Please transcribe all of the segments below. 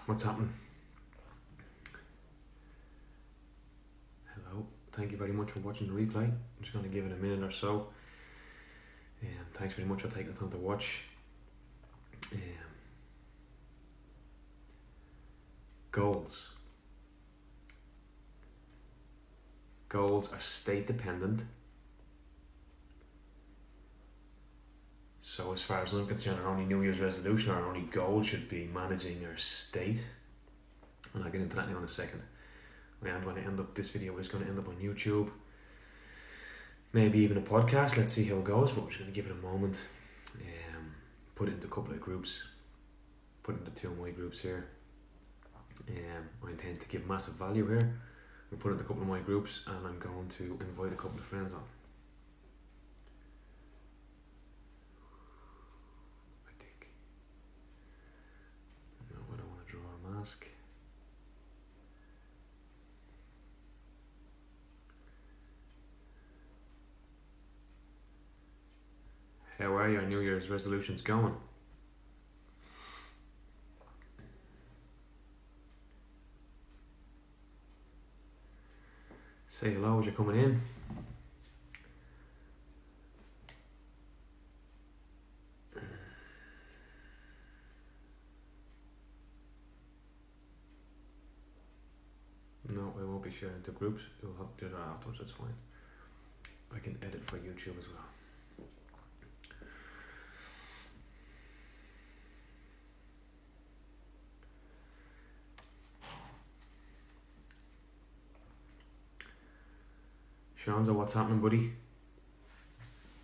What's happening? Hello. Thank you very much for watching the replay. I'm just going to give it a minute or so. Thanks very much for taking the time to watch. Goals. Goals are state dependent. So as far as I'm concerned, our only New Year's resolution, our only goal should be managing our state. And I'll get into that now in a second. I'm going to end up, this video is going to end up on YouTube. Maybe even a podcast, let's see how it goes, but we're just going to give it a moment. Put it into a couple of groups. Put it into 2 of my groups here. I intend to give massive value here. I'll put it into a couple of my groups and I'm going to invite a couple of friends on. I think. No, I don't want to draw a mask. How are your New Year's resolutions going? Say hello as you're coming in. No, I won't be sharing to groups. You'll have to do that afterwards, that's fine. I can edit for YouTube as well. Shanza, what's happening, buddy?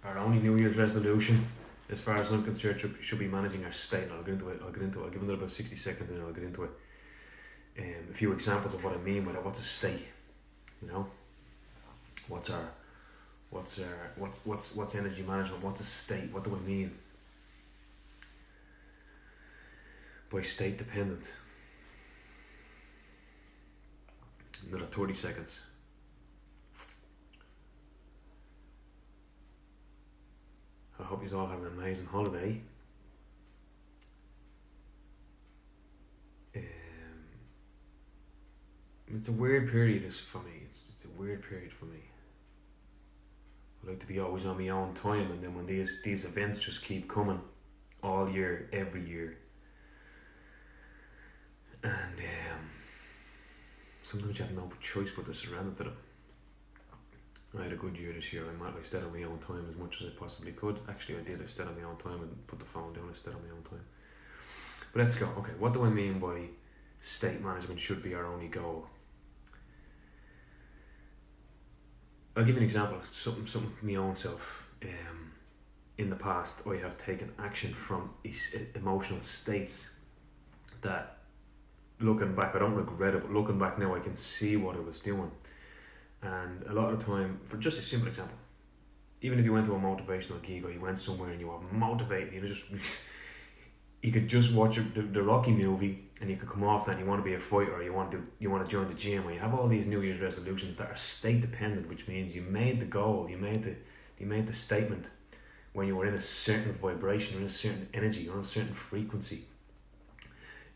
Our only New Year's resolution, as far as I'm concerned, should be managing our state. And I'll get into it. I'll give it about 60 seconds and then I'll get into it. A few examples of what I mean by that. What's a state? You know, what's energy management? What's a state? What do I mean by state dependent? Another 30 seconds. I hope you all have an amazing holiday. It's a weird period for me. It's a weird period for me. I like to be always on my own time, and then when these events just keep coming all year, every year, and sometimes you have no choice but to surrender to them. I had a good year this year. I stayed on my own time as much as I possibly could. Actually, I did. I stayed on my own time and put the phone down. I stayed on my own time. But let's go. Okay, what do I mean by state management should be our only goal? I'll give you an example of something from my own self. In the past, I have taken action from emotional states that, looking back, I don't regret it, but looking back now, I can see what I was doing. And a lot of the time, for just a simple example, even if you went to a motivational gig or you went somewhere and you were motivated, you could just watch the Rocky movie and you could come off that and you want to be a fighter, or you want to join the gym, or you have all these New Year's resolutions that are state dependent, which means you made the goal, you made the statement when you were in a certain vibration, in a certain energy, or in a certain frequency,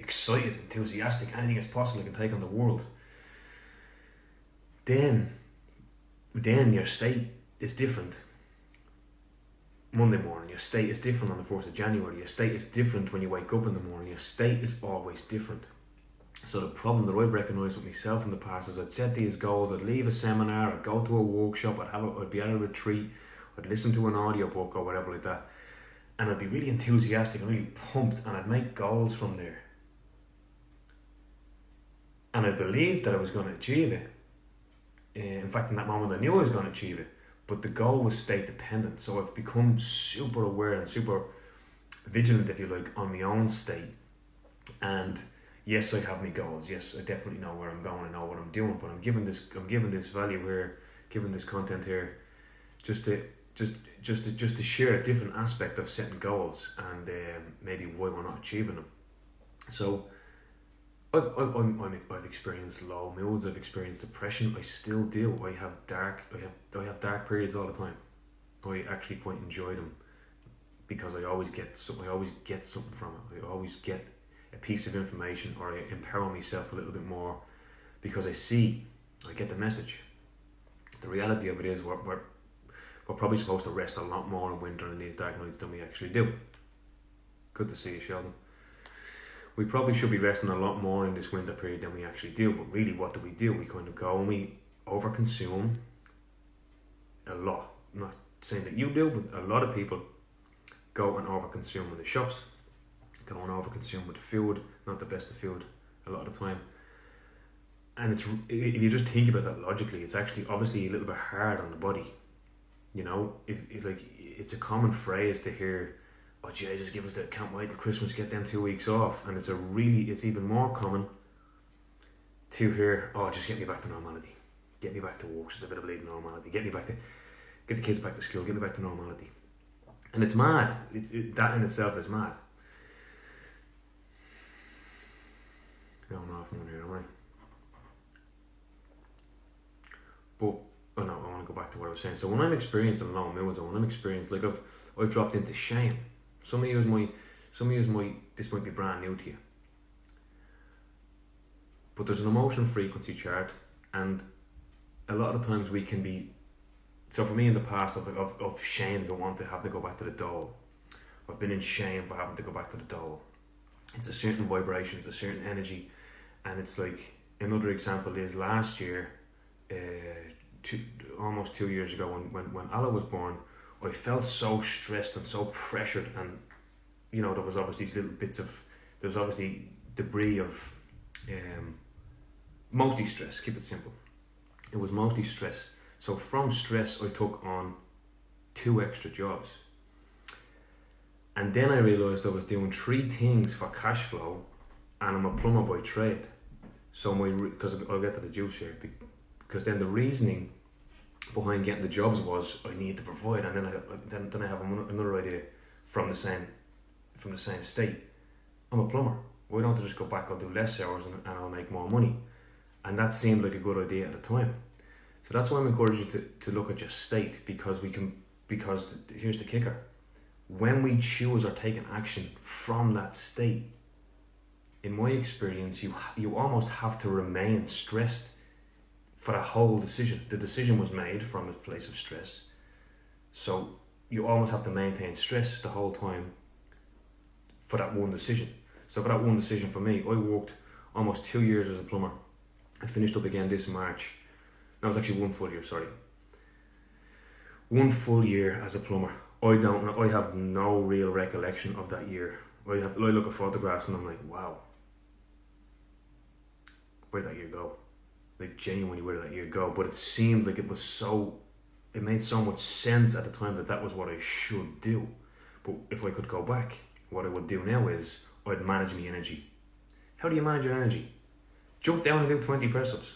excited, enthusiastic, anything is possible, you can take on the world. Then your state is different. Monday morning, your state is different on the 4th of January. Your state is different when you wake up in the morning. Your state is always different. So the problem that I've recognised with myself in the past is I'd set these goals, I'd leave a seminar, I'd go to a workshop, I'd be at a retreat, I'd listen to an audiobook or whatever like that, and I'd be really enthusiastic and really pumped, and I'd make goals from there. And I believed that I was going to achieve it. In fact, in that moment I knew I was going to achieve it, but the goal was state dependent. So I've become super aware and super vigilant, if you like, on my own state. And yes, I have my goals. Yes, I definitely know where I'm going. I know what I'm doing. But I'm giving this value here, giving this content here, just to share a different aspect of setting goals and maybe why we're not achieving them. So I've experienced low moods. I've experienced depression. I still do. I have dark periods all the time. I actually quite enjoy them because I always get something from it. I always get a piece of information, or I empower myself a little bit more because I get the message. The reality of it is we're probably supposed to rest a lot more in winter and these dark nights than we actually do. Good to see you, Sheldon. We probably should be resting a lot more in this winter period than we actually do, but really what do? We kind of go and we overconsume a lot. I'm not saying that you do, but a lot of people go and overconsume in the shops, go and overconsume with food, not the best of food a lot of the time. And it's, if you just think about that logically, it's actually obviously a little bit hard on the body. You know, it's a common phrase to hear, oh gee, just give us that, can't wait till Christmas, get them 2 weeks off. And it's even more common to hear, oh, just get me back to normality. Get me back to work, just a bit of bleeding normality. Get the kids back to school, get me back to normality. And it's mad. That in itself is mad. Going off on here, am I? But I want to go back to what I was saying. So when I'm experiencing low moods, or when I'm experiencing, like I've dropped into shame. Some of you might, this might be brand new to you. But there's an emotion frequency chart, and a lot of times we can be. So for me in the past, of shame, I want to have to go back to the dole. I've been in shame for having to go back to the dole. It's a certain vibration, it's a certain energy, and it's like, another example is last year, almost 2 years ago when Ella was born, I felt so stressed and so pressured, and you know, there was obviously debris of mostly stress. Keep it simple. It was mostly stress. So from stress, I took on 2 extra jobs. And then I realised I was doing 3 things for cash flow, and I'm a plumber by trade. So because I'll get to the juice here, because then the reasoning behind getting the jobs was I need to provide, and then I have another idea from the same state. I'm a plumber. Why don't I just go back? I'll do less hours and I'll make more money. And that seemed like a good idea at the time. So that's why I'm encouraging you to look at your state, because here's the kicker. When we choose or take an action from that state, in my experience, you almost have to remain stressed for the whole decision. The decision was made from a place of stress. So you almost have to maintain stress the whole time for that one decision. So for that one decision for me, I worked almost 2 years as a plumber. I finished up again this March. No, it was actually 1 full year, sorry. 1 full year as a plumber. I have no real recollection of that year. I look at photographs and I'm like, wow, where'd that year go? Like, genuinely, where did that year go? But it seemed like it made so much sense at the time that was what I should do. But if I could go back, what I would do now is I'd manage my energy. How do you manage your energy? Jump down and do 20 press-ups.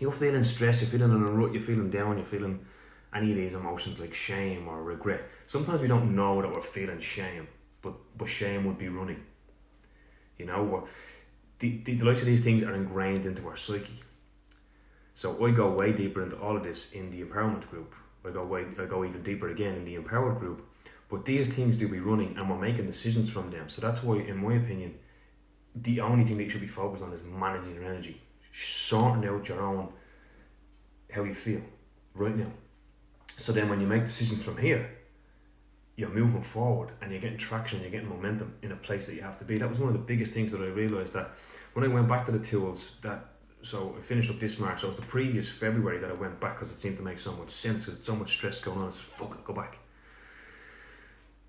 You're feeling stressed, you're feeling in a rut, you're feeling down, you're feeling any of these emotions like shame or regret. Sometimes we don't know that we're feeling shame, but shame would be running. You know, the likes of these things are ingrained into our psyche. So I go way deeper into all of this in the empowerment group. I go even deeper again in the empowered group. But these things do be running, and we're making decisions from them. So that's why, in my opinion, the only thing that you should be focused on is managing your energy, sorting out your own, how you feel right now. So then when you make decisions from here, you're moving forward and you're getting traction, you're getting momentum in a place that you have to be. That was one of the biggest things that I realised, that when I went back to the tools, so I finished up this March, so it was the previous February that I went back, because it seemed to make so much sense, because so much stress going on. I said, fuck it, go back.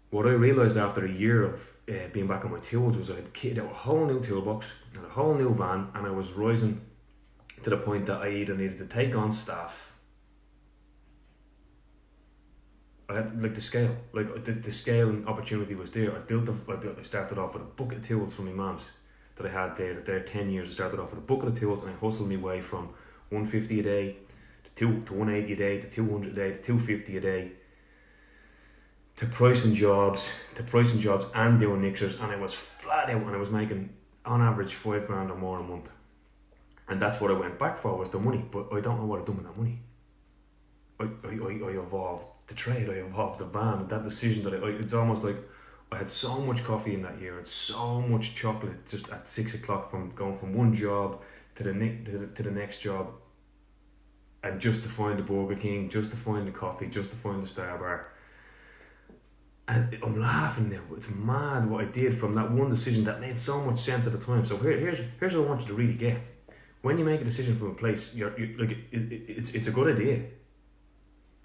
What I realised after a year of being back on my tools was I had kitted out a whole new toolbox and a whole new van, and I was rising to the point that I either needed to take on staff. I had the scale, the scale and opportunity was there. I started off with a bucket of tools from my mum's that I had there 10 years. I started off with a bucket of tools, and I hustled my way from 150 a day to 180 a day to 200 a day to 250 a day to pricing jobs and doing mixers, and I was flat out, and I was making on average $5,000 or more a month. And that's what I went back for, was the money. But I don't know what I've done with that money. I evolved the trade, I evolved the van. That decision that it's almost like I had so much coffee in that year and so much chocolate just at 6 o'clock from going from one job to the next job, and just to find the Burger King, just to find the coffee, just to find the Star Bar. And I'm laughing now, but it's mad what I did from that one decision that made so much sense at the time. So here's what I want you to really get. When you make a decision from a place, you're like it's a good idea.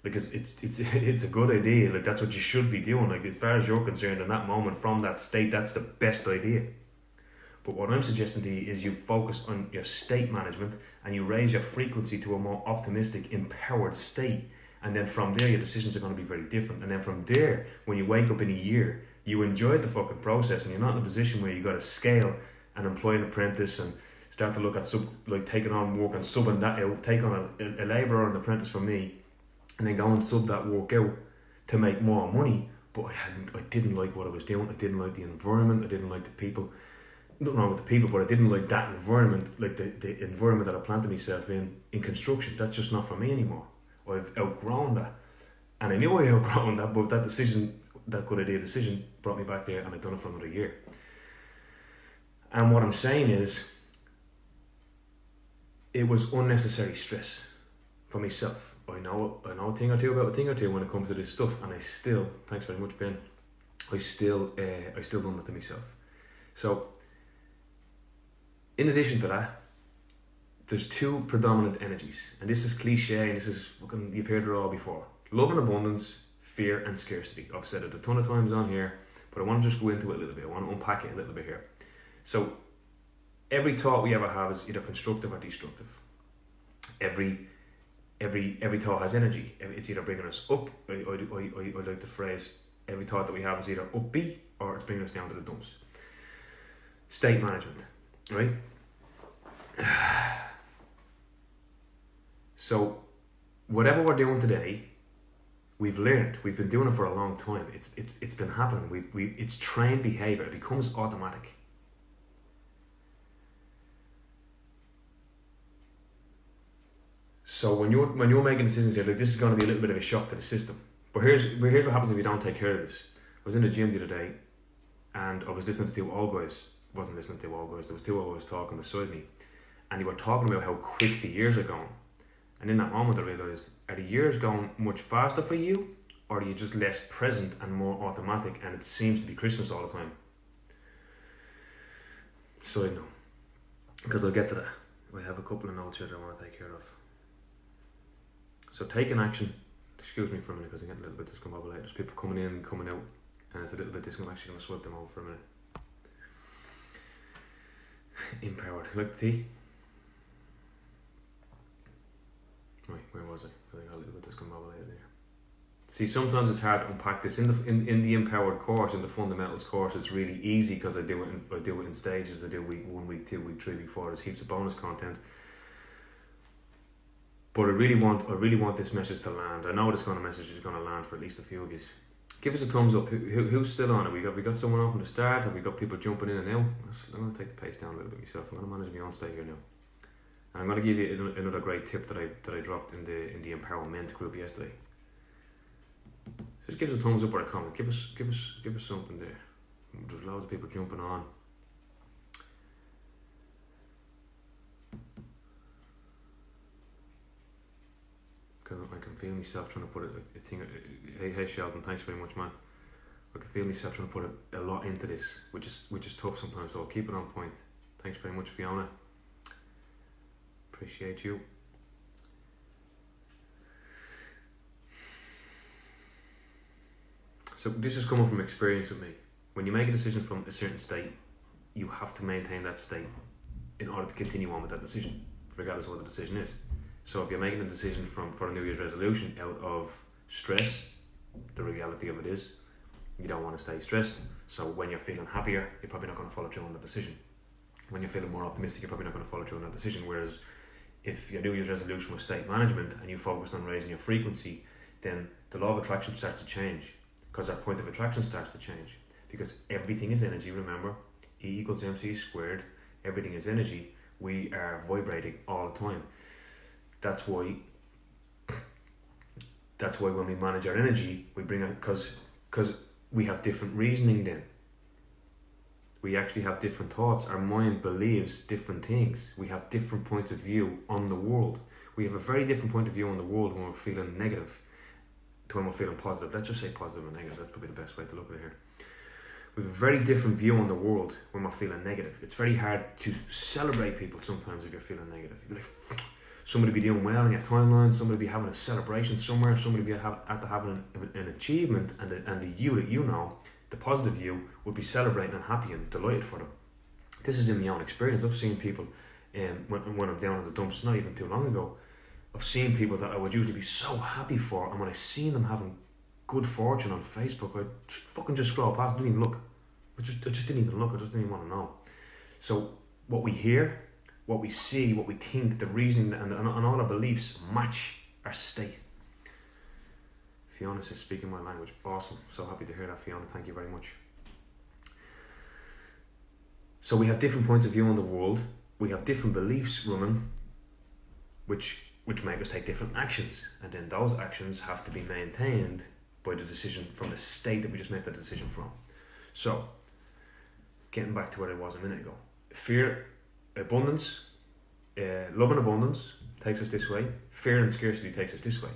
Like it's a good idea. Like that's what you should be doing. Like as far as you're concerned, in that moment, from that state, that's the best idea. But what I'm suggesting to you is you focus on your state management and you raise your frequency to a more optimistic, empowered state. And then from there, your decisions are going to be very different. And then from there, when you wake up in a year, you enjoyed the fucking process and you're not in a position where you got to scale and employ an apprentice and start to look at taking on work and subbing that out, take on a labourer or an apprentice for me, and then go and sub that work out to make more money. But I didn't like what I was doing. I didn't like the environment. I didn't like the people. Nothing wrong with the people, but I didn't like that environment, like the environment that I planted myself in construction. That's just not for me anymore. I've outgrown that. And I knew I outgrown that, but that decision, that good idea decision, brought me back there, and I've done it for another year. And what I'm saying is, it was unnecessary stress for myself. I know a thing or two about a thing or two when it comes to this stuff, and I still, thanks very much, Ben, I still done that to myself. So, in addition to that, there's two predominant energies, and this is cliche, and this is fucking, you've heard it all before. Love and abundance, fear and scarcity. I've said it a ton of times on here, but I want to just go into it a little bit. I want to unpack it a little bit here. So, every thought we ever have is either constructive or destructive. Every thought has energy. It's either bringing us up. I like the phrase, every thought that we have is either upbeat or it's bringing us down to the dumps. State management, right? So, whatever we're doing today, we've learned. We've been doing it for a long time. It's been happening. It's trained behavior. It becomes automatic. So when you're making decisions here, like this is going to be a little bit of a shock to the system. But here's what happens if you don't take care of this. I was in the gym the other day, and I was listening to two old guys. Wasn't listening to old guys. There was two old guys talking beside me, and they were talking about how quick the years are going. And in that moment, I realised: are the years going much faster for you, or are you just less present and more automatic? And it seems to be Christmas all the time. Side note, because I'll get to that. I have a couple of notes here that I want to take care of. So taking action, excuse me for a minute because I'm getting a little bit discombobulated. There's people coming in and coming out, and it's a little bit I'm actually going to swipe them over for a minute. Empowered. Like tea? Right, where was I? I got a little bit discombobulated there. See, sometimes it's hard to unpack this. In the empowered course, in the fundamentals course, it's really easy because I do it in stages. I do week 1, week 2, week 3, week 4. There's heaps of bonus content. But I really want this message to land. I know this kind of message is going to land for at least a few of you. Give us a thumbs up. Who's still on it? We got someone on from the start. Have we got people jumping in and out? I'm going to take the pace down a little bit myself. I'm going to manage my own stay here now. And I'm going to give you another great tip that I dropped in the empowerment group yesterday. Just give us a thumbs up or a comment. Give us something there. There's loads of people jumping on. I can feel myself trying to put a thing. Hey Sheldon, thanks very much, man. I can feel myself trying to put a lot into this, which is tough sometimes. So I'll keep it on point. Thanks very much, Fiona. Appreciate you. So this is coming from experience with me. When you make a decision from a certain state, you have to maintain that state in order to continue on with that decision, regardless of what the decision is. So if you're making a decision for a New Year's resolution out of stress, the reality of it is you don't want to stay stressed. So when you're feeling happier, you're probably not going to follow through on that decision. When you're feeling more optimistic, you're probably not going to follow through on that decision. Whereas if your New Year's resolution was state management and you focused on raising your frequency, then the law of attraction starts to change, because our point of attraction starts to change. Because everything is energy, remember? E equals MC squared. Everything is energy. We are vibrating all the time. That's why when we manage our energy, we bring it, because we have different reasoning then. We actually have different thoughts. Our mind believes different things. We have different points of view on the world. We have a very different point of view on the world when we're feeling negative to when we're feeling positive. Let's just say positive and negative. That's probably the best way to look at it here. We have a very different view on the world when we're feeling negative. It's very hard to celebrate people sometimes if you're feeling negative. You're like, somebody be doing well on your timeline, somebody be having a celebration somewhere, somebody be after having an achievement, and the you that you know, the positive you, would be celebrating and happy and delighted for them. This is in my own experience. I've seen people, when I'm down in the dumps, not even too long ago, I've seen people that I would usually be so happy for, and when I seen them having good fortune on Facebook, I fucking just scroll past, didn't even look. I just didn't even look, I just didn't even want to know. So what we hear, what we see, what we think, the reasoning and all our beliefs match our state. Fiona says, speaking my language. Awesome. So happy to hear that, Fiona. Thank you very much. So we have different points of view on the world. We have different beliefs running, which make us take different actions. And then those actions have to be maintained by the decision from the state that we just made the decision from. So, getting back to where I was a minute ago. Fear, abundance, love and abundance takes us this way. Fear and scarcity takes us this way.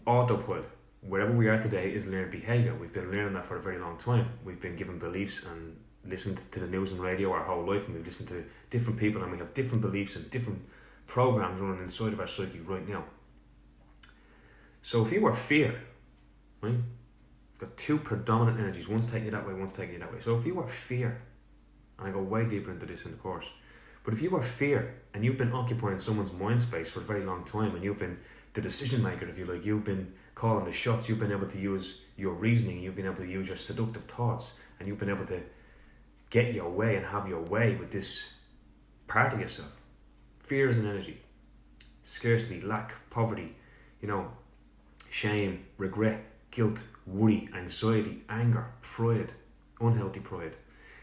Autopilot, wherever we are today, is learned behaviour. We've been learning that for a very long time. We've been given beliefs and listened to the news and radio our whole life, and we've listened to different people, and we have different beliefs and different programs running inside of our psyche right now. So if you were fear, right, you've got two predominant energies, one's taking you that way, one's taking you that way. So if you were fear, and I go way deeper into this in the course, but if you were fear and you've been occupying someone's mind space for a very long time, and you've been the decision maker, if you like, you've been calling the shots, you've been able to use your reasoning, you've been able to use your seductive thoughts, and you've been able to get your way and have your way with this part of yourself. Fear is an energy. Scarcity, lack, poverty, shame, regret, guilt, worry, anxiety, anger, pride, unhealthy pride.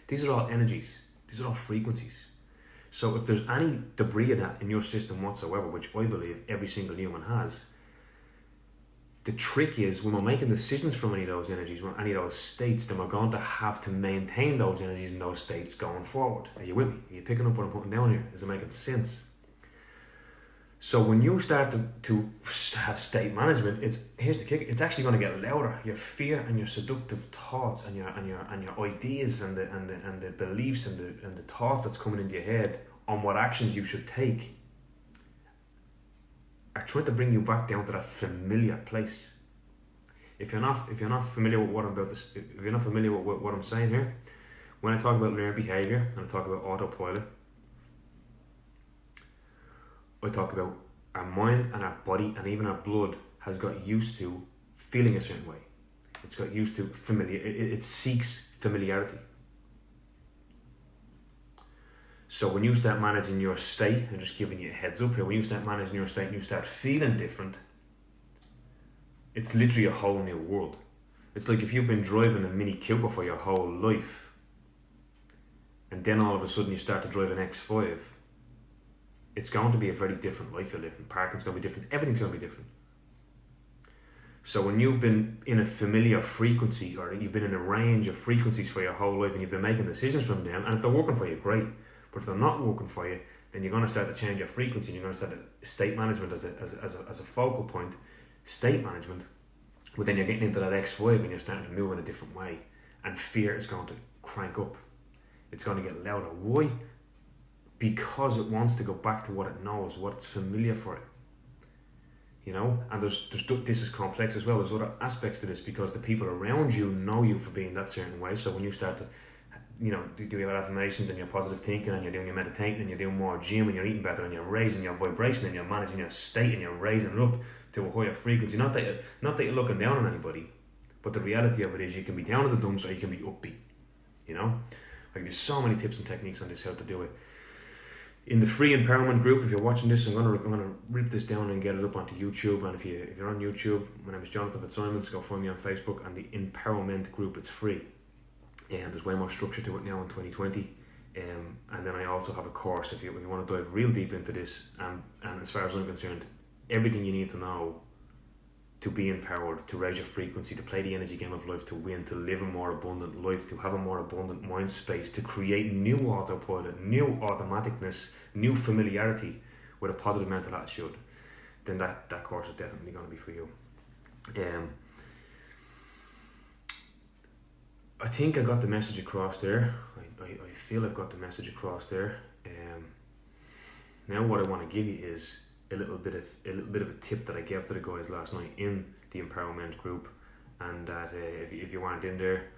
These are all energies. These are all frequencies. So if there's any debris of that in your system whatsoever, which I believe every single human has, the trick is when we're making decisions from any of those energies, from any of those states, then we're going to have to maintain those energies and those states going forward. Are you with me? Are you picking up what I'm putting down here? Is it making sense? So when you start to have state management, here's the kick. It's actually going to get louder. Your fear and your seductive thoughts and your ideas and the beliefs and the thoughts that's coming into your head on what actions you should take are trying to bring you back down to that familiar place. If you're not familiar with what I'm about this, if you're not familiar with what I'm saying here, when I talk about learned behavior and I talk about autopilot, I talk about our mind and our body and even our blood has got used to feeling a certain way. It's got used to it seeks familiarity. So when you start managing your state, I'm just giving you a heads up here, when you start managing your state and you start feeling different, it's literally a whole new world. It's like if you've been driving a Mini Cooper for your whole life and then all of a sudden you start to drive an X5, it's going to be a very different life you live in. Parking's going to be different. Everything's going to be different. So when you've been in a familiar frequency or you've been in a range of frequencies for your whole life and you've been making decisions from them, and if they're working for you, great. But if they're not working for you, then you're going to start to change your frequency and you're going to start state management as a focal point, state management. But then you're getting into that X5 and you're starting to move in a different way. And fear is going to crank up. It's going to get louder. Why? Because it wants to go back to what it knows, what's familiar for it. And there's this is complex as well. There's other aspects to this because the people around you know you for being that certain way. So when you start to, do your affirmations and your positive thinking and you're doing your meditating and you're doing more gym and you're eating better and you're raising your vibration and you're managing your state and you're raising it up to a higher frequency. Not that you're looking down on anybody, but the reality of it is you can be down in the dumps or you can be upbeat. I give you so many tips and techniques on this, how to do it. In the free empowerment group, if you're watching this, I'm gonna rip this down and get it up onto YouTube. And if you're on YouTube, my name is Jonathan Fitzsimons. Go find me on Facebook and the empowerment group. It's free, and there's way more structure to it now in 2020. And then I also have a course if you want to dive real deep into this. And as far as I'm concerned, everything you need to know to be empowered, to raise your frequency, to play the energy game of life, to win, to live a more abundant life, to have a more abundant mind space, to create new autopilot, new automaticness, new familiarity with a positive mental attitude, then that course is definitely going to be for you. I think I got the message across there. I feel I've got the message across there. Now what I want to give you is a little bit of a tip that I gave to the guys last night in the empowerment group, and that if you weren't in there,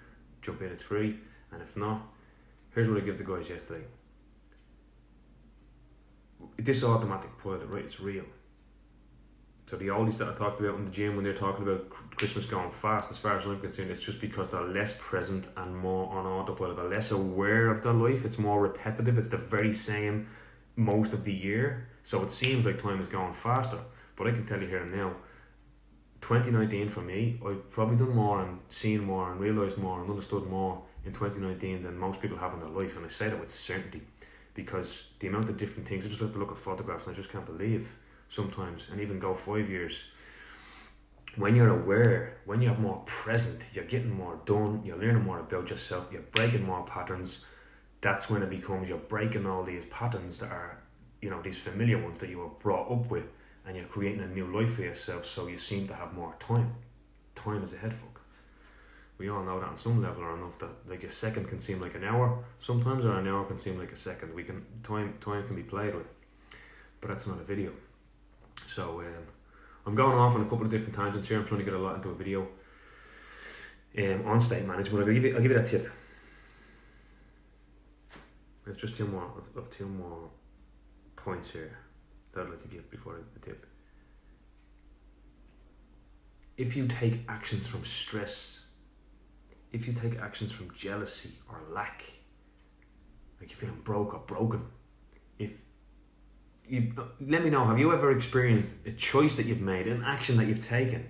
jump in, it's free, and if not, here's what I gave the guys yesterday. This automatic pilot, right, it's real. So the oldies that I talked about in the gym when they're talking about Christmas going fast, as far as I'm concerned, it's just because they're less present and more on autopilot. They're less aware of their life. It's more repetitive. It's the very same most of the year. So it seems like time is going faster. But I can tell you here and now, 2019 for me, I've probably done more and seen more and realised more and understood more in 2019 than most people have in their life. And I say that with certainty, because the amount of different things, I just have to look at photographs and I just can't believe sometimes, and even go 5 years. When you're aware, when you're more present, you're getting more done, you're learning more about yourself, you're breaking more patterns. That's when it becomes you're breaking all these patterns that are, these familiar ones that you were brought up with, and you're creating a new life for yourself, so you seem to have more time. Time is a head fuck. We all know that on some level or enough, that like a second can seem like an hour sometimes, or an hour can seem like a second. Time can be played with, but that's not a video. So I'm going off on a couple of different tangents here. I'm trying to get a lot into a video on state management. I'll give you that tip. There's just two more points here that I'd like to give before I give the tip. If you take actions from stress, if you take actions from jealousy or lack, like you're feeling broke or broken, let me know, have you ever experienced a choice that you've made, an action that you've taken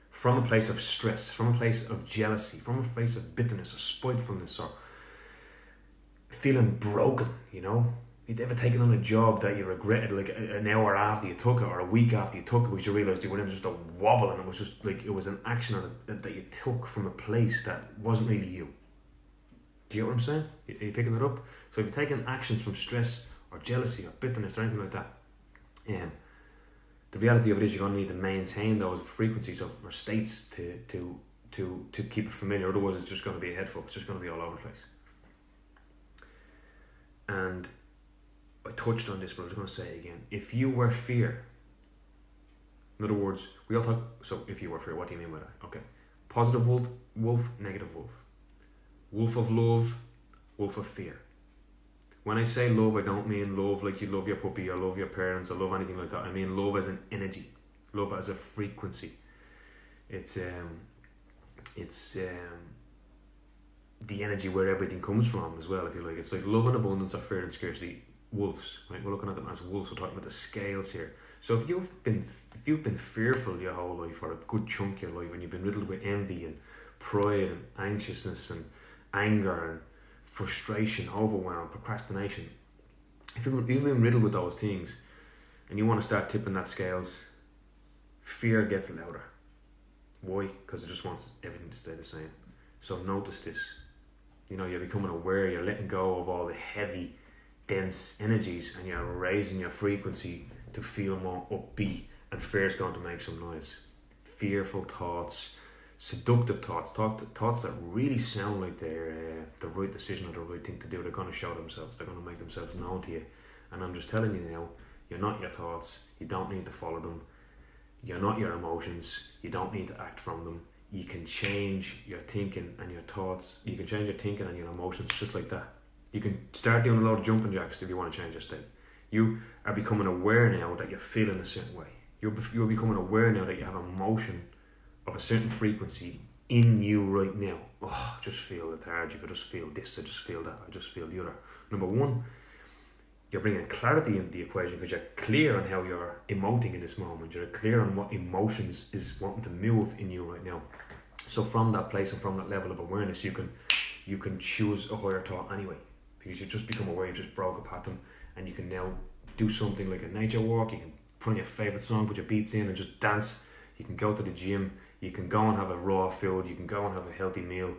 from a place of stress, from a place of jealousy, from a place of bitterness or spitefulness, or feeling broken, You've ever taken on a job that you regretted like an hour after you took it, or a week after you took it, because you realised you were in just a wobble, and it was just like, it was an action that you took from a place that wasn't really you. Do you get what I'm saying? Are you picking it up? So if you're taking actions from stress or jealousy or bitterness or anything like that, the reality of it is you're going to need to maintain those frequencies or states to keep it familiar. Otherwise it's just going to be a head fuck. It's just going to be all over the place. And I touched on this, but I was going to say it again. If you were fear, in other words, we all talk, so if you were fear, what do you mean by that? Okay. Positive wolf, negative wolf. Wolf of love, wolf of fear. When I say love, I don't mean love like you love your puppy or love your parents or love anything like that. I mean love as an energy, love as a frequency. It's the energy where everything comes from as well, if you like. It's like love and abundance or fear and scarcity. Wolves, right? We're looking at them as wolves. We're talking about the scales here. So if you've been fearful your whole life, or a good chunk of your life, and you've been riddled with envy and pride and anxiousness and anger and frustration, overwhelm, procrastination, if you've been riddled with those things and you want to start tipping that scales, fear gets louder. Why? Because it just wants everything to stay the same. So notice this. You're becoming aware, you're letting go of all the heavy, dense energies, and you're raising your frequency to feel more upbeat, and fear is going to make some noise. Fearful thoughts, seductive thoughts that really sound like they're the right decision or the right thing to do. They're going to show themselves, they're going to make themselves known to you. And I'm just telling you now, you're not your thoughts, you don't need to follow them. You're not your emotions, you don't need to act from them. You can change your thinking and your thoughts, you can change your thinking and your emotions just like that. You can start doing a load of jumping jacks if you want to change your state. You are becoming aware now that you're feeling a certain way. You're becoming aware now that you have emotion of a certain frequency in you right now. I just feel lethargic, I just feel this, I just feel that, I just feel the other. Number one, you're bringing clarity into the equation because you're clear on how you're emoting in this moment. You're clear on what emotions is wanting to move in you right now. So from that place and from that level of awareness, you can choose a higher thought anyway, because you just become aware, you just broke a pattern, and you can now do something like a nature walk. You can put on your favourite song, put your beats in and just dance. You can go to the gym, you can go and have a raw food, you can go and have a healthy meal.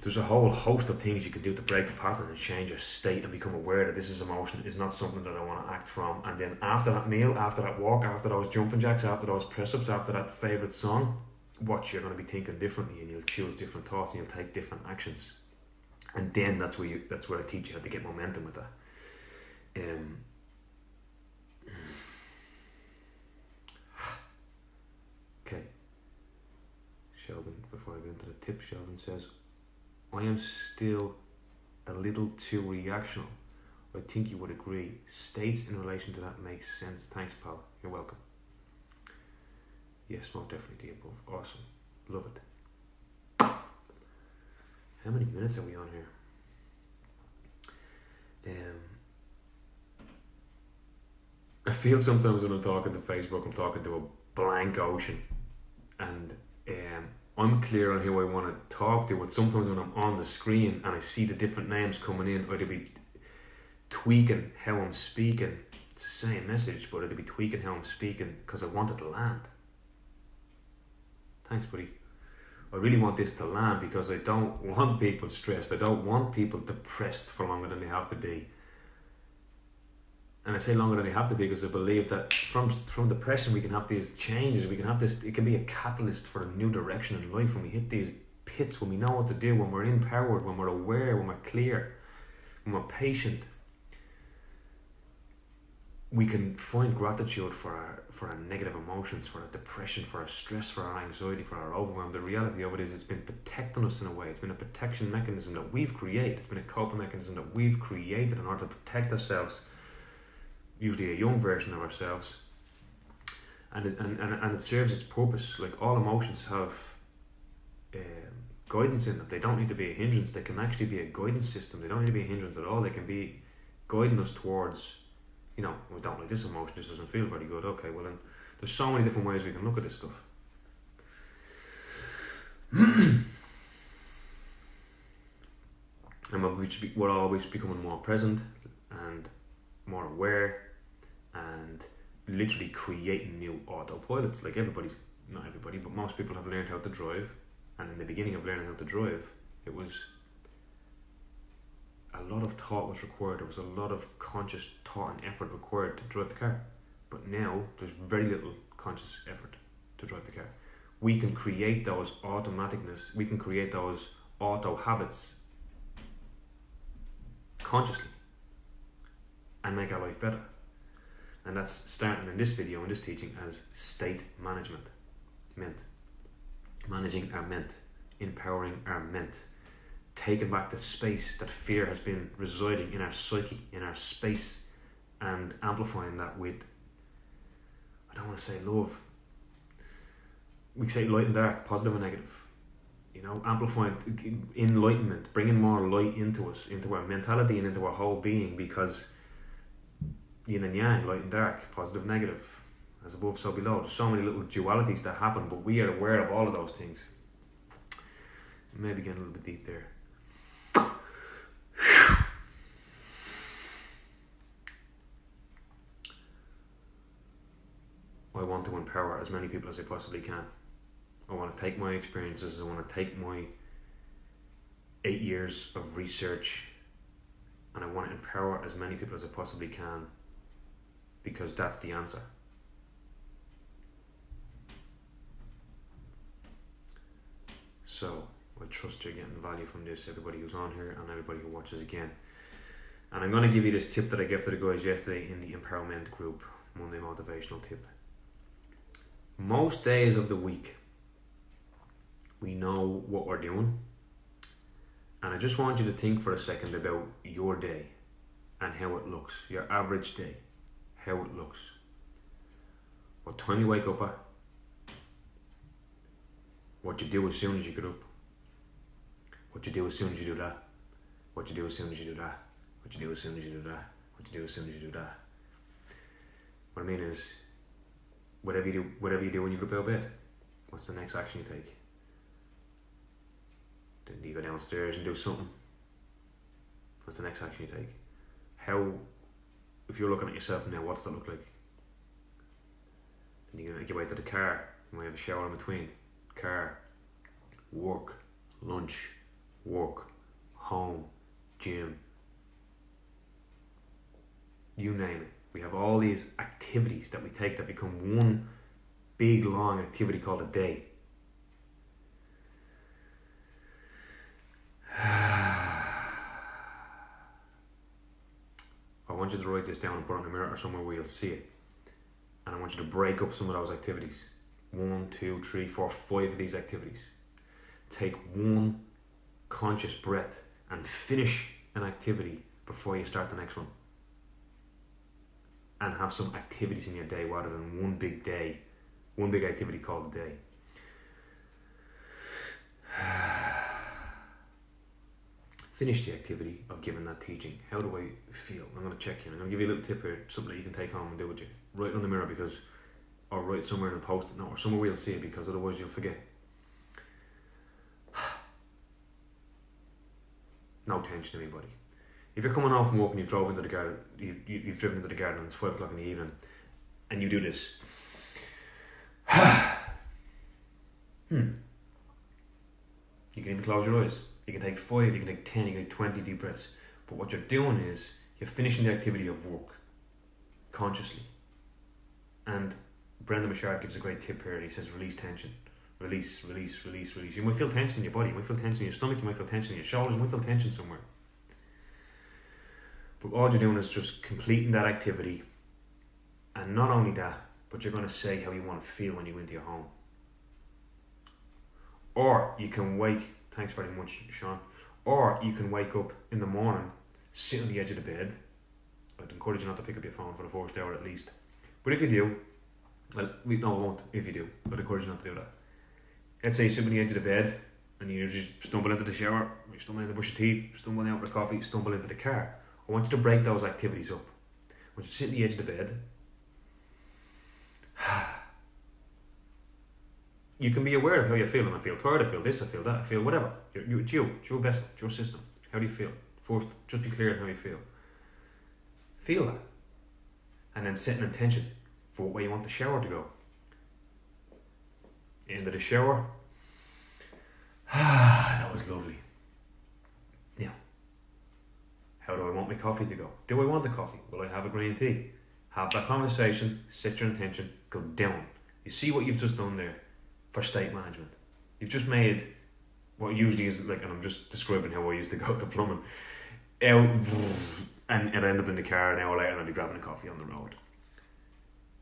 There's a whole host of things you can do to break the pattern and change your state and become aware that this is emotion, is not something that I want to act from. And then after that meal, after that walk, after those jumping jacks, after those press-ups, after that favourite song, watch, you're going to be thinking differently, and you'll choose different thoughts and you'll take different actions. And then that's where I teach you how to get momentum with that. Okay. Sheldon, before I get into the tip, Sheldon says, I am still a little too reactional. I think you would agree. States in relation to that makes sense. Thanks, pal. You're welcome. Yes, most definitely the above. Awesome. Love it. How many minutes are we on here? I feel sometimes when I'm talking to Facebook, I'm talking to a blank ocean, and I'm clear on who I want to talk to, but sometimes when I'm on the screen and I see the different names coming in, I'd be tweaking how I'm speaking. It's the same message, but I'd be tweaking how I'm speaking because I want it to land. Thanks, buddy. I really want this to land because I don't want people stressed. I don't want people depressed for longer than they have to be. And I say longer than they have to be because I believe that from depression we can have these changes, we can have this, it can be a catalyst for a new direction in life when we hit these pits, when we know what to do, when we're empowered, when we're aware, when we're clear, when we're patient. We can find gratitude for our negative emotions, for our depression, for our stress, for our anxiety, for our overwhelm. The reality of it is it's been protecting us in a way. It's been a protection mechanism that we've created. It's been a coping mechanism that we've created in order to protect ourselves, usually a young version of ourselves. And it serves its purpose. Like, all emotions have guidance in them. They don't need to be a hindrance. They can actually be a guidance system. They don't need to be a hindrance at all. They can be guiding us towards, we don't like this emotion, this doesn't feel very good. Okay, well then, there's so many different ways we can look at this stuff. And we're always becoming more present and more aware and literally creating new autopilots. Like, not everybody, but most people have learned how to drive. And in the beginning of learning how to drive, it was a lot of thought was required. There was a lot of conscious thought and effort required to drive the car. But now there's very little conscious effort to drive the car. We can create those automaticness, we can create those auto habits consciously and make our life better. And that's starting in this video, in this teaching, as state management. Managing our ment, empowering our ment, taking back the space that fear has been residing in our psyche, in our space, and amplifying that with, I don't want to say love, we say light and dark, positive and negative, amplifying enlightenment, bringing more light into us, into our mentality and into our whole being, because yin and yang, light and dark, positive, negative, as above, so below. There's so many little dualities that happen, but we are aware of all of those things. Maybe getting a little bit deep there. I want to empower as many people as I possibly can. I want to take my experiences, I want to take my 8 years of research, and I want to empower as many people as I possibly can, because that's the answer. So I trust you're getting value from this, everybody who's on here and everybody who watches again. And I'm going to give you this tip that I gave to the guys yesterday in the empowerment group, Monday motivational tip. Most days of the week, we know what we're doing, and I just want you to think for a second about your day and how it looks, your average day, how it looks. What time you wake up at, what you do as soon as you get up, what you do as soon as you do that, what you do as soon as you do that, what you do as soon as you do that, what you do as soon as you do that. What I mean is, whatever you do when you get out of bed, what's the next action you take? Then you go downstairs and do something. What's the next action you take? How, if you're looking at yourself now, what's that look like? And you make your way to the car. You might have a shower in between. Car, work, lunch, work, home, gym. You name it. We have all these activities that we take that become one big long activity called a day. I want you to write this down and put it on the mirror or somewhere where you'll see it. And I want you to break up some of those activities. 1, 2, 3, 4, 5 of these activities. Take one conscious breath and finish an activity before you start the next one. And have some activities in your day rather than one big day, one big activity called a day. Finish the activity of giving that teaching. How do I feel? I'm going to check in. I'm going to give you a little tip here, something that you can take home and do with you. Write it on the mirror or write somewhere in a post-it note or somewhere where you'll see it, because otherwise you'll forget. No tension, anybody. If you're coming off from work and you've drove into the garden, you've driven into the garden and it's 5 o'clock in the evening, and you do this. You can even close your eyes. You can take 5, you can take 10, you can take 20 deep breaths. But what you're doing is you're finishing the activity of work consciously. And Brendan Bouchard gives a great tip here. He says release tension. Release, release, release, release. You might feel tension in your body, you might feel tension in your stomach, you might feel tension in your shoulders, you might feel tension somewhere. But all you're doing is just completing that activity. And not only that, but you're going to say how you want to feel when you go into your home. Or you can wake, thanks very much, Sean. Or you can wake up in the morning, sit on the edge of the bed. I'd encourage you not to pick up your phone for the first hour at least. But if you do, well, I won't. If you do, I'd encourage you not to do that. Let's say you sit on the edge of the bed and you just stumble into the shower, you stumble into the brush of teeth, stumble out with coffee, stumble into the car. I want you to break those activities up. I want you to sit on the edge of the bed. You can be aware of how you're feeling. I feel tired, I feel this, I feel that, I feel whatever. It's you, it's your vessel, it's your system. How do you feel? First, just be clear on how you feel. Feel that. And then set an intention for where you want the shower to go. Into the shower. That was lovely. Now, how do I want my coffee to go? Do I want the coffee? Will I have a green tea? Have that conversation, set your intention, go down. You see what you've just done there for state management. You've just made what usually is like, and I'm just describing how I used to go to plumbing, out, and I'd end up in the car an hour later and I'd be grabbing a coffee on the road.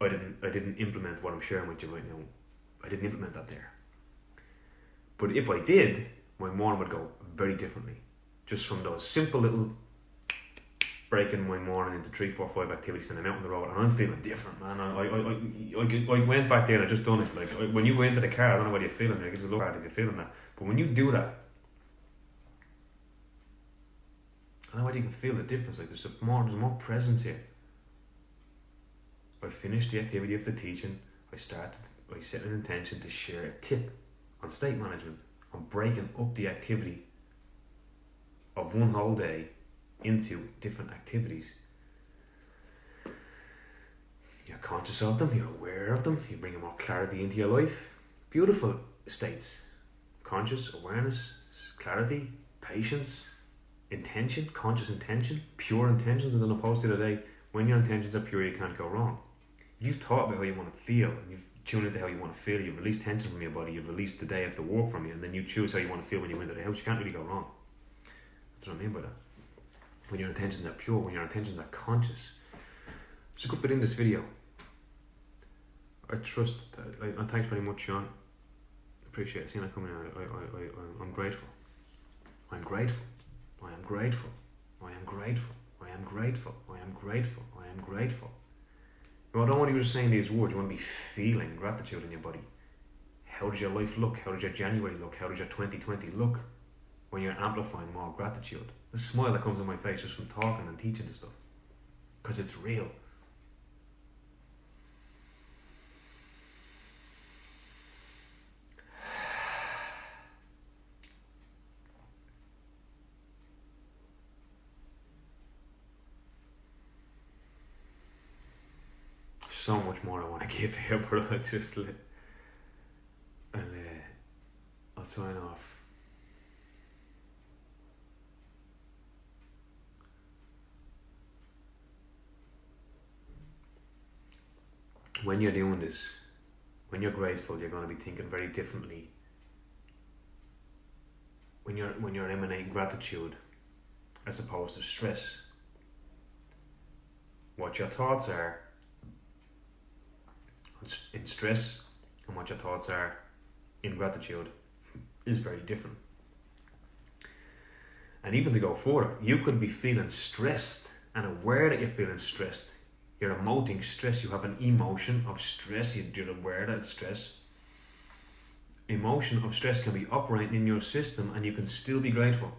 I didn't implement what I'm sharing with you right now. I didn't implement that there. But if I did, my morning would go very differently. Just from those simple little breaking my morning into 3, 4, 5 activities and I'm out on the road and I'm feeling different, man. I went back there and I just done it. Like when you go into the car, I don't know what you're feeling. Like, it's a look hard if you're feeling that. But when you do that, I don't know whether you can feel the difference. Like there's more presence here. I finished the activity of the teaching. I set an intention to share a tip on state management, on breaking up the activity of one whole day into different activities. You're conscious of them, you're aware of them, you bring more clarity into your life. Beautiful states. Conscious awareness, clarity, patience, intention, conscious intention, pure intentions, and then opposed to the day, when your intentions are pure, you can't go wrong. If you've thought about how you want to feel, and you've tuned into how you want to feel, you've released tension from your body, you've released the day after work from you, and then you choose how you want to feel when you enter the house, you can't really go wrong. That's what I mean by that. When your intentions are pure, when your intentions are conscious. There's a good bit in this video. I trust that. Thanks very much, Sean. Appreciate seeing that coming in. I'm grateful. I'm grateful. I am grateful. I am grateful. I am grateful. I am grateful. I am grateful. You know, I don't want you just saying these words. You want to be feeling gratitude in your body. How does your life look? How does your January look? How does your 2020 look when you're amplifying more gratitude? The smile that comes on my face just from talking and teaching this stuff. Because it's real. so much more I want to give here, but I'll sign off. When you're doing this, when you're grateful, you're going to be thinking very differently. When you're emanating gratitude as opposed to stress, what your thoughts are in stress and what your thoughts are in gratitude is very different. And even to go further, you could be feeling stressed and aware that you're feeling stressed. You're emoting stress. You have an emotion of stress. You're aware that it's stress. Emotion of stress can be operating in your system, and you can still be grateful.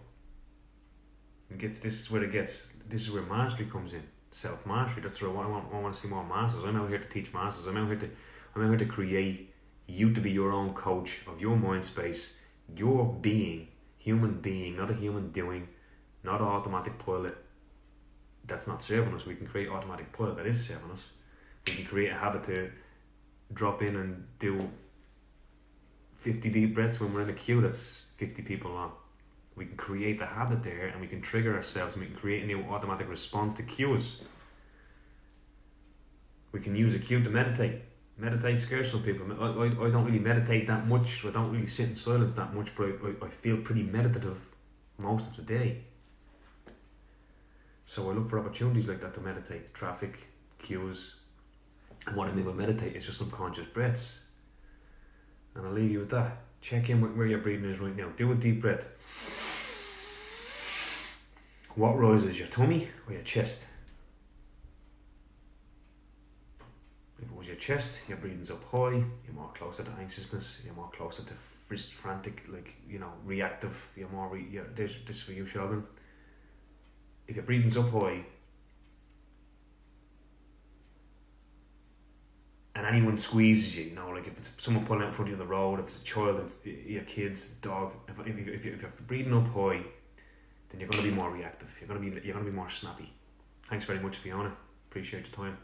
This is where mastery comes in. Self-mastery. That's where I want to see more masters. I'm out here to teach masters. I'm out here to create you to be your own coach of your mind space, your being, human being, not a human doing, not an automatic pilot. That's not serving us. We can create automatic pilot that is serving us. We can create a habit to drop in and do 50 deep breaths when we're in a queue that's 50 people long. We can create the habit there, and we can trigger ourselves, and we can create a new automatic response to cues. We can use a cue to meditate. Meditate scares some people. I don't really meditate that much. I don't really sit in silence that much, but I feel pretty meditative most of the day. So I look for opportunities like that to meditate. Traffic, cues. And what I mean by meditate is just subconscious breaths. And I'll leave you with that. Check in with where your breathing is right now. Do a deep breath. What rises, your tummy or your chest? If it was your chest, your breathing's up high, you're more closer to anxiousness, you're more closer to frantic, reactive, this for you, Sheldon. If your breathing's up high, and anyone squeezes you, if it's someone pulling out in front of you on the road, if it's a child, if it's your kids, dog, if you're breathing up high, then you're going to be more reactive. You're going to be more snappy. Thanks very much, Fiona. Appreciate your time.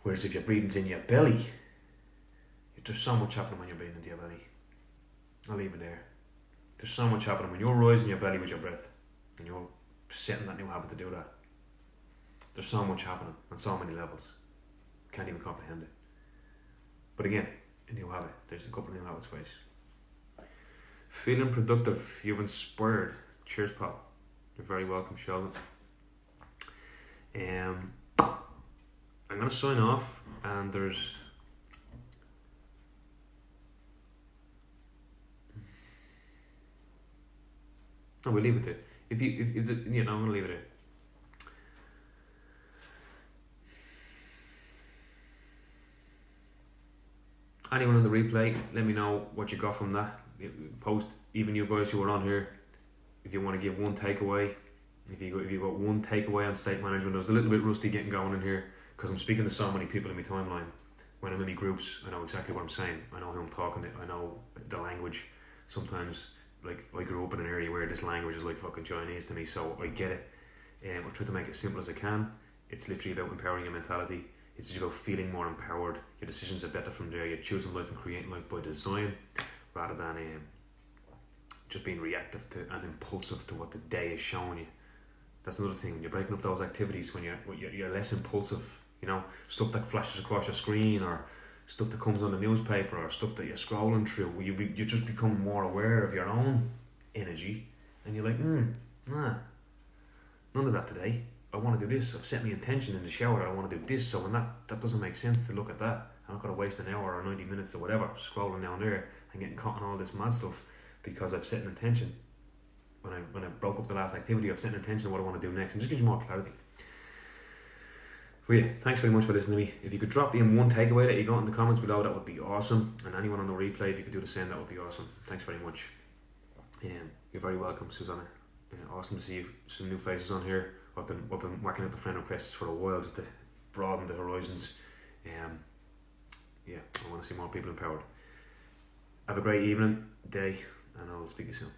Whereas if your breathing's in your belly, there's so much happening when you're breathing into your belly. I'll leave it there. There's so much happening when you're rising your belly with your breath, and you're setting that new habit to do that. There's so much happening on so many levels. Can't even comprehend it. But again, a new habit. There's a couple of new habits for you. Feeling productive. You've inspired. Cheers, pal. You're very welcome, Sheldon. I'm going to sign off, and there's... No, we'll leave it there. I'm going to leave it there. Anyone on the replay, let me know what you got from that. Post, even you guys who are on here, if you want to give one takeaway. If you got one takeaway on state management. I was a little bit rusty getting going in here because I'm speaking to so many people in my timeline. When I'm in my groups, I know exactly what I'm saying. I know who I'm talking to. I know the language. Sometimes, I grew up in an area where this language is like fucking Chinese to me, so I get it. I try to make it as simple as I can. It's literally about empowering your mentality. It's just about feeling more empowered. Your decisions are better from there. You're choosing life and creating life by design, rather than just being reactive to and impulsive to what the day is showing you. That's another thing. When you're breaking up those activities, when you're less impulsive, stuff that flashes across your screen, or stuff that comes on the newspaper, or stuff that you're scrolling through, you just become more aware of your own energy, and you're like, nah, none of that today. I want to do this. I've set my intention in the shower. I want to do this. So when that doesn't make sense to look at that. I'm not going to waste an hour or 90 minutes or whatever scrolling down there and getting caught in all this mad stuff, because I've set an intention. When I broke up the last activity, I've set an intention of what I want to do next, and just gives you more clarity. Well, yeah, thanks very much for listening to me. If you could drop in one takeaway that you got in the comments below, that would be awesome. And anyone on the replay, if you could do the same, that would be awesome. Thanks very much. You're very welcome, Susanna. Awesome to see some new faces on here. I've been working out the friend requests for a while just to broaden the horizons. I want to see more people empowered. Have a great evening, day, and I'll speak to you soon.